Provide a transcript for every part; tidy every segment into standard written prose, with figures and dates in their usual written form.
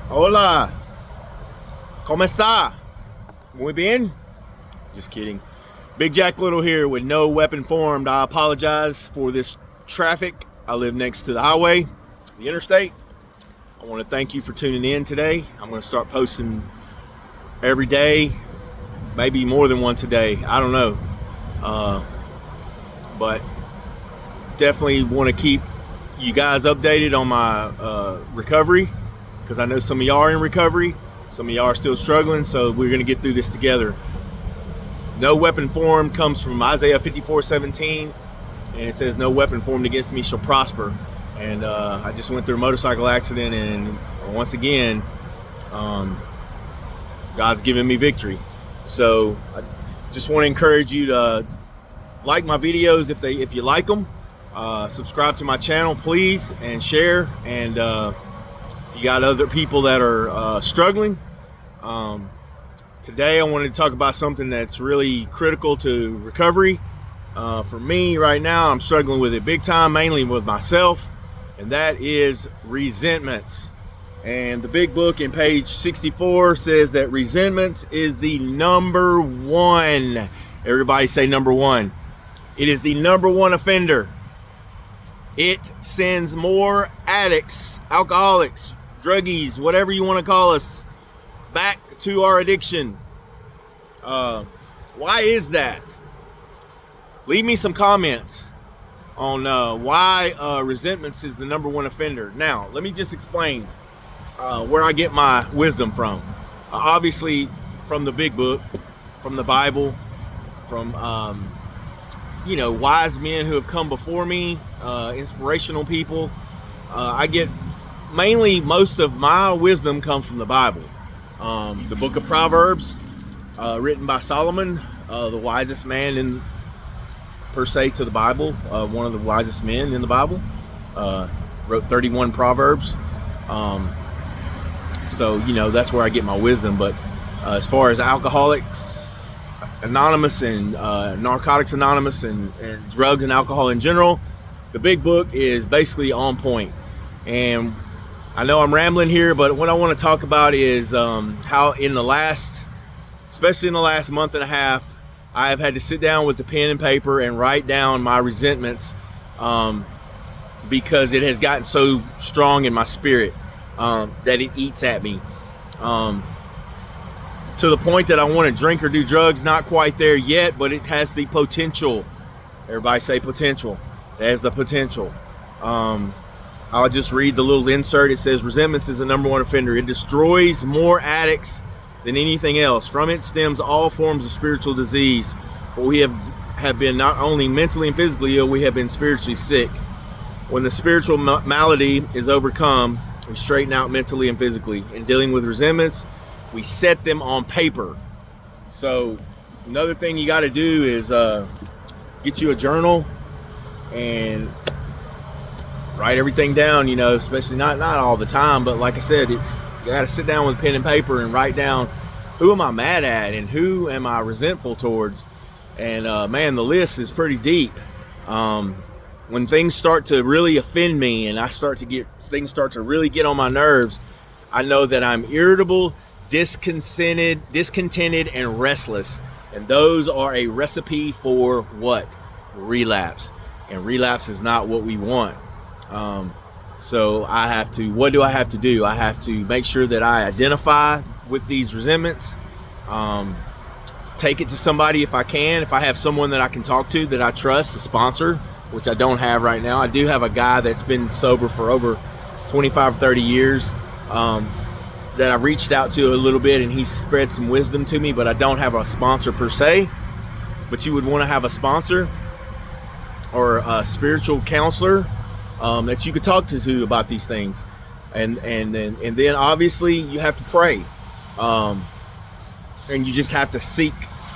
Hola, ¿cómo está? Muy bien? Just kidding. Big Jack Little here with No Weapon Formed. I apologize for this traffic. I live next to the highway, the interstate. I want to thank you for tuning in today. I'm going to start posting every day, maybe more than once a day. I don't know. But definitely want to keep you guys updated on my recovery, because I know some of y'all are in recovery, some of y'all are still struggling, so we're going to get through this together. No weapon formed comes from Isaiah 54:17, and it says, no weapon formed against me shall prosper. And I just went through a motorcycle accident, and once again, God's given me victory. So I just want to encourage you to like my videos if you like them. Subscribe to my channel, please, and share. And you got other people that are struggling. Today I wanted to talk about something that's really critical to recovery. For me right now, I'm struggling with it big time, mainly with myself, and that is resentments. And the big book in page 64 says that resentments is the number one. Everybody say number one. It is the number one offender. It sends more addicts, alcoholics, druggies, whatever you want to call us, back to our addiction. Why is that? Leave me some comments on why resentments is the number one offender. Now, let me just explain where I get my wisdom from. Obviously, from the big book, from the Bible, from wise men who have come before me, inspirational people. I get mainly most of my wisdom comes from the Bible. The book of Proverbs, written by Solomon, the wisest man in per se to the Bible, one of the wisest men in the Bible, wrote 31 Proverbs. So that's where I get my wisdom. But as far as Alcoholics Anonymous and Narcotics Anonymous and drugs and alcohol in general, the big book is basically on point. And I know I'm rambling here, but what I want to talk about is how especially in the last month and a half, I have had to sit down with the pen and paper and write down my resentments, because it has gotten so strong in my spirit that it eats at me. To the point that I want to drink or do drugs. Not quite there yet, but it has the potential. Everybody say potential. It has the potential. I'll just read the little insert. It says, resentments is the number one offender. It destroys more addicts than anything else. From it stems all forms of spiritual disease. For we have been not only mentally and physically ill, we have been spiritually sick. When the spiritual malady is overcome, we straighten out mentally and physically. In dealing with resentments, we set them on paper. So another thing you got to do is get you a journal and write everything down, especially not all the time, but like I said, you got to sit down with pen and paper and write down, who am I mad at and who am I resentful towards? And man, the list is pretty deep. When things start to really offend me and things start to really get on my nerves, I know that I'm irritable, discontented, and restless. And those are a recipe for what? Relapse. And relapse is not what we want. So what do I have to do? I have to make sure that I identify with these resentments, take it to somebody if I can. If I have someone that I can talk to that I trust, a sponsor, which I don't have right now. I do have a guy that's been sober for over 25, 30 years, that I've reached out to a little bit, and he spread some wisdom to me, but I don't have a sponsor per se. But you would want to have a sponsor or a spiritual counselor that you could talk to about these things, and then obviously you have to pray, and you just have to seek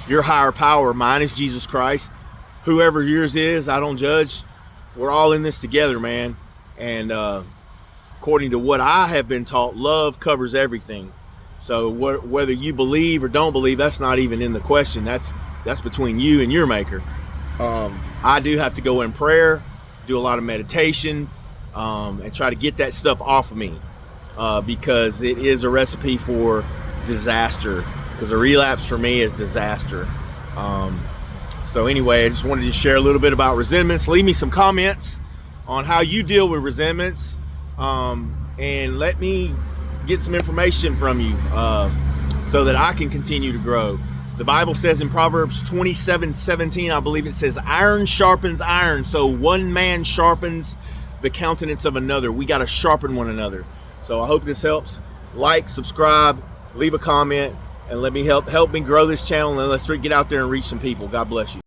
your higher power. Mine is Jesus Christ. Whoever yours is, I don't judge. We're all in this together, man. And according to what I have been taught, love covers everything. So whether you believe or don't believe, that's not even in the question. That's between you and your maker. I do have to go in prayer, do a lot of meditation, and try to get that stuff off of me. because it is a recipe for disaster. Because a relapse for me is disaster. So anyway, I just wanted to share a little bit about resentments. Leave me some comments on how you deal with resentments, and let me get some information from you so that I can continue to grow. The Bible says in Proverbs 27:17, I believe it says, iron sharpens iron. So one man sharpens the countenance of another. We got to sharpen one another. So I hope this helps. Like, subscribe, leave a comment, and let me help me grow this channel, and let's get out there and reach some people. God bless you.